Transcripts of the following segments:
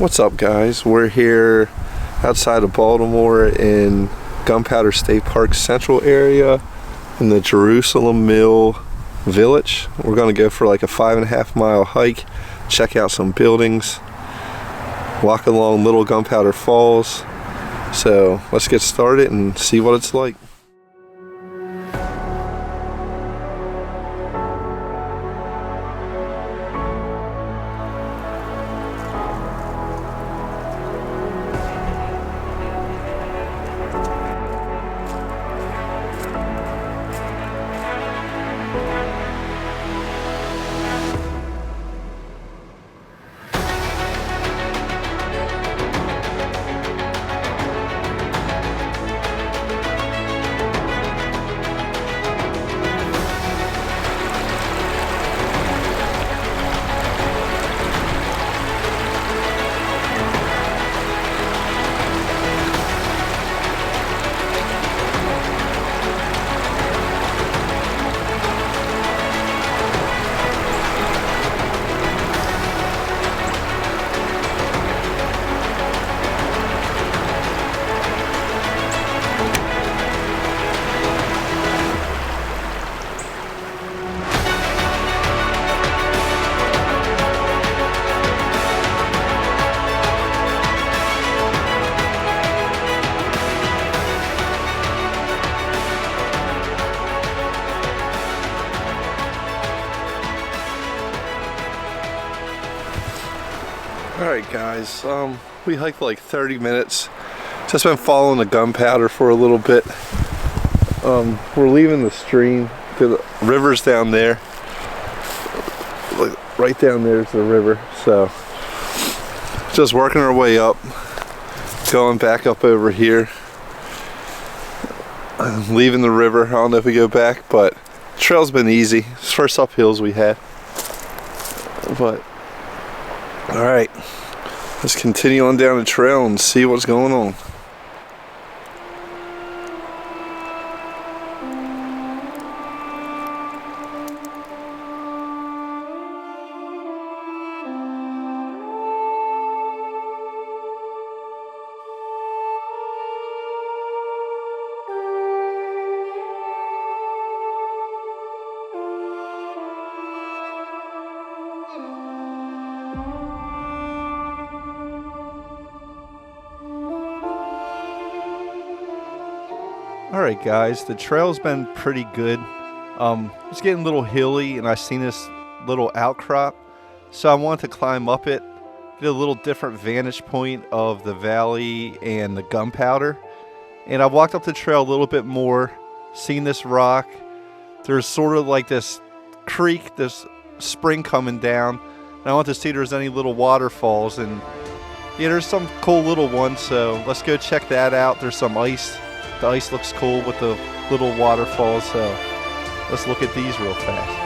What's up, guys? We're here outside of Baltimore in Gunpowder State Park central area in the Jerusalem Mill Village. We're going to go for like a 5.5 mile hike, check out some buildings, walk along Little Gunpowder Falls. So let's get started and see what it's like. Alright guys, we hiked like 30 minutes. Just been following the gunpowder for a little bit. We're leaving the stream. The river's down there. Like, right down there's the river. So just working our way up. Going back up over here. Leaving the river. I don't know if we go back, but the trail's been easy. It's the first uphills we had. But alright, let's continue on down the trail and see what's going on. Alright guys, the trail's been pretty good. It's getting a little hilly and I seen this little outcrop, so I wanted to climb up it, get a little different vantage point of the valley and the gunpowder. And I walked up the trail a little bit more, seen this rock. There's sort of like this creek, this spring coming down, and I want to see if there's any little waterfalls, and yeah, there's some cool little ones, so let's go check that out. There's some ice. The ice looks cool with the little waterfalls, so let's look at these real fast.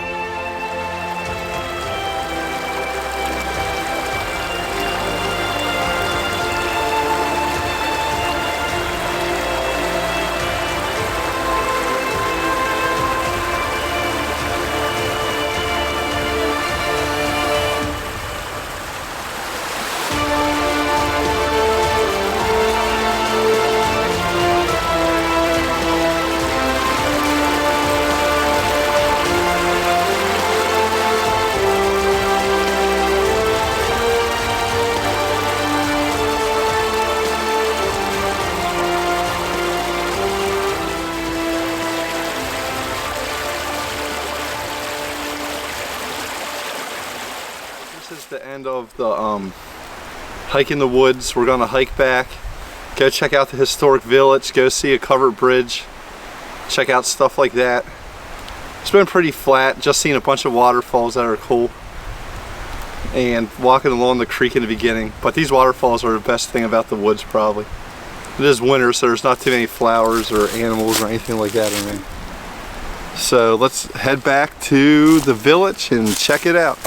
This is the end of the hike in the woods. We're gonna hike back, go check out the historic village, go see a covered bridge, check out stuff like that. It's been pretty flat, just seeing a bunch of waterfalls that are cool and walking along the creek in the beginning. But these waterfalls are the best thing about the woods probably. It is winter, so there's not too many flowers or animals or anything like that in there. So let's head back to the village and check it out.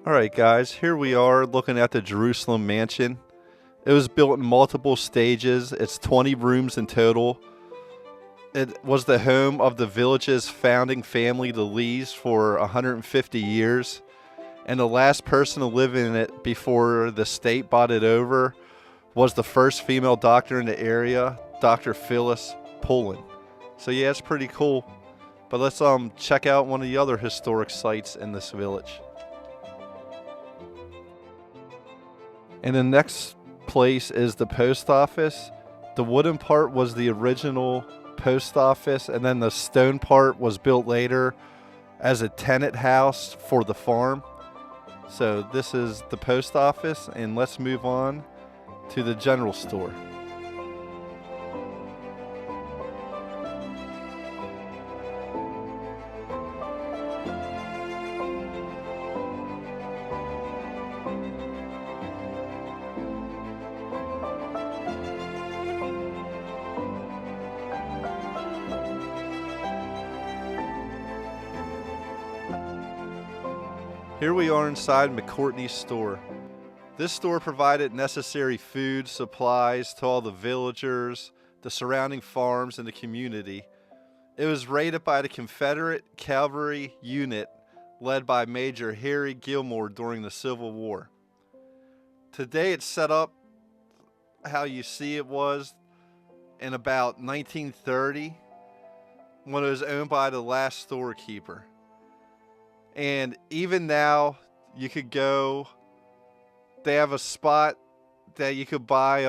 Alright guys, here we are looking at the Jerusalem mansion. It was built in multiple stages. It's 20 rooms in total. It was the home of the village's founding family, the Lees, for 150 years. And the last person to live in it before the state bought it over was the first female doctor in the area, Dr. Phyllis Pullen. So yeah, it's pretty cool. But let's check out one of the other historic sites in this village. And the next place is the post office. The wooden part was the original post office, and then the stone part was built later as a tenant house for the farm. So this is the post office, and let's move on to the general store. Here we are inside McCourtney's store. This store provided necessary food, supplies to all the villagers, the surrounding farms, and the community. It was raided by the Confederate Cavalry Unit led by Major Harry Gilmore during the Civil War. Today it's set up how you see it was in about 1930 when it was owned by the last storekeeper. And even now, you could go, they have a spot that you could buy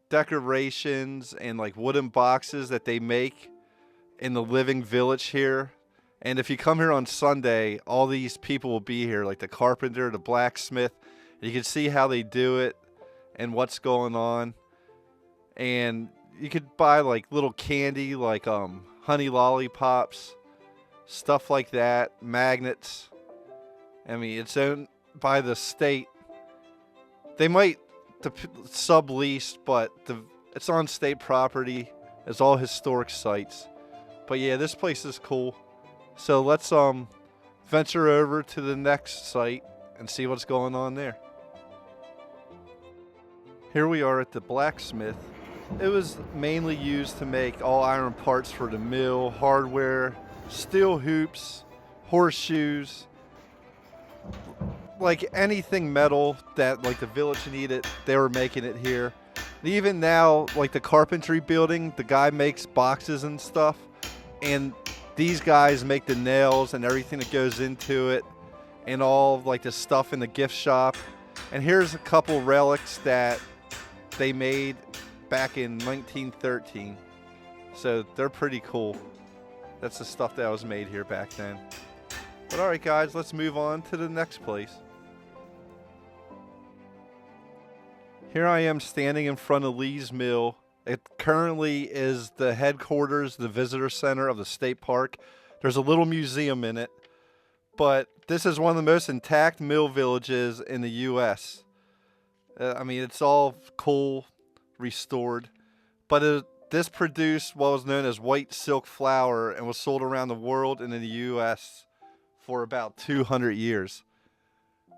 decorations and like wooden boxes that they make in the living village here. And if you come here on Sunday, all these people will be here, like the carpenter, the blacksmith. You can see how they do it and what's going on. And you could buy like little candy, like honey lollipops, stuff like that, magnets. I mean, it's owned by the state. They might sublease, but it's on state property. It's all historic sites. But yeah, this place is cool. So let's venture over to the next site and see what's going on there. Here we are at the blacksmith. It was mainly used to make all iron parts for the mill, hardware, steel hoops, horseshoes, like anything metal that like the village needed, they were making it here. And even now, like the carpentry building, the guy makes boxes and stuff, and these guys make the nails and everything that goes into it, and all like the stuff in the gift shop. And here's a couple relics that they made back in 1913. So they're pretty cool. That's the stuff that was made here back then. But alright guys, let's move on to the next place. Here I am standing in front of Lee's Mill. It currently is the headquarters, the visitor center of the state park. There's a little museum in it. But this is one of the most intact mill villages in the U.S. I mean, it's all coal restored. But this produced what was known as white silk flour and was sold around the world and in the U.S. for about 200 years.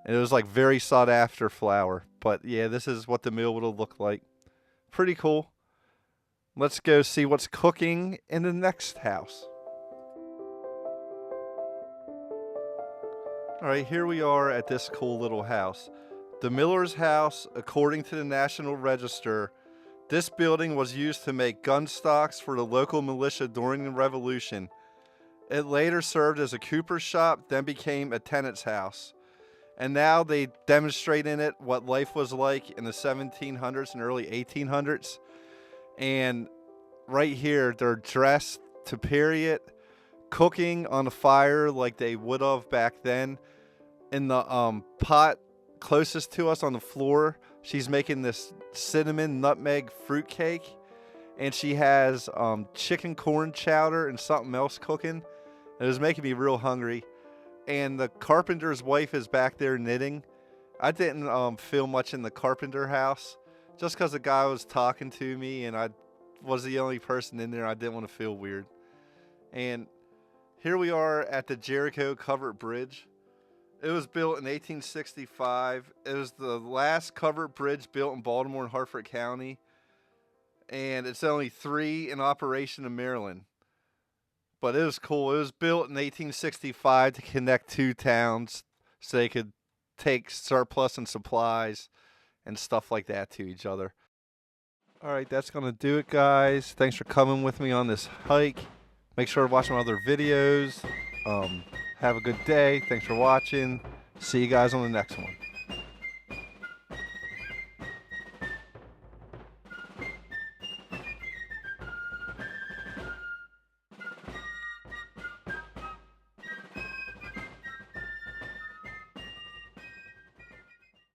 And it was like very sought after flour. But yeah, this is what the mill would have looked like. Pretty cool. Let's go see what's cooking in the next house. Alright, here we are at this cool little house. The Miller's House, according to the National Register, this building was used to make gun stocks for the local militia during the Revolution. It later served as a cooper's shop, then became a tenant's house. And now they demonstrate in it what life was like in the 1700s and early 1800s. And right here, they're dressed to period, cooking on a fire like they would have back then. In the pot closest to us on the floor, she's making this cinnamon nutmeg fruit cake, and she has chicken corn chowder and something else cooking. It was making me real hungry. And the carpenter's wife is back there knitting. I didn't film much in the carpenter house just because the guy was talking to me and I was the only person in there. I didn't want to feel weird. And here we are at the Jericho Covered Bridge. It was built in 1865. It was the last covered bridge built in Baltimore and Hartford County, and it's only 3 in operation in Maryland. But it was cool. It was built in 1865 to connect 2 towns so they could take surplus and supplies and stuff like that to each other. All right, that's going to do it, guys. Thanks for coming with me on this hike. Make sure to watch my other videos. Have a good day. Thanks for watching. See you guys on the next one.